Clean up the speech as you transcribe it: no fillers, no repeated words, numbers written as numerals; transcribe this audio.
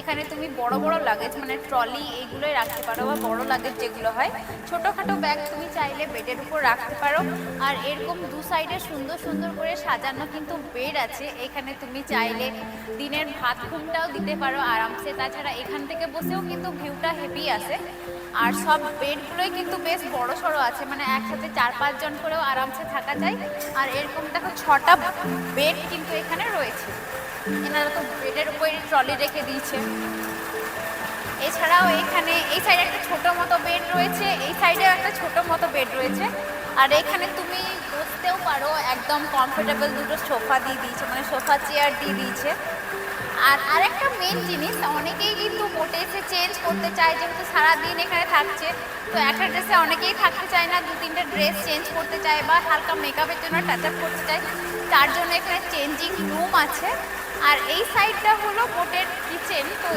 এখানে তুমি বড় বড় লাগেজ মানে ট্রলি এইগুলোই রাখতে পারো, বা বড় লাগেজ যেগুলো হয়, ছোটোখাটো ব্যাগ তুমি চাইলে বেডের উপর রাখতে পারো। আর এরকম দু সাইডে সুন্দর সুন্দর করে সাজানো কিন্তু বেড আছে, এখানে তুমি চাইলে দিনের ভাত ঘুমটাও দিতে পারো আরামসে। তাছাড়া এখান থেকে বসেও কিন্তু ভিউটা হেভি আসে। আর সব বেডগুলোই কিন্তু বেশ বড় সড়ো আছে, মানে একসাথে 4-5 জন করেও আরামসে থাকা যায়। আর এরকম দেখো 6টা বেড কিন্তু এখানে রয়েছে। এনারা তো বেডের উপরে ট্রলি রেখে দিয়েছে। এছাড়াও এখানে এই সাইডে একটা ছোট মতো বেড রয়েছে, এই সাইডেও একটা ছোট মতো বেড রয়েছে। আর এখানে তুমি বসতেও পারো, একদম কমফোর্টেবল দুটো সোফা দিয়ে দিয়েছে, মানে সোফা চেয়ার দিয়ে দিয়েছে। আর আরেকটা মেন জিনিস, অনেকেই কিন্তু মোটে এসে চেঞ্জ করতে চায়, যেহেতু সারাদিন এখানে থাকছে, তো একটা ড্রেসে অনেকেই থাকতে চায় না, 2-3টে ড্রেস চেঞ্জ করতে চায় বা হালকা মেকআপের জন্য টাচ আপ করতে চায়, তার জন্য এখানে চেঞ্জিং রুম আছে। আর এই সাইডটা হলো মোটের কিচেন। তো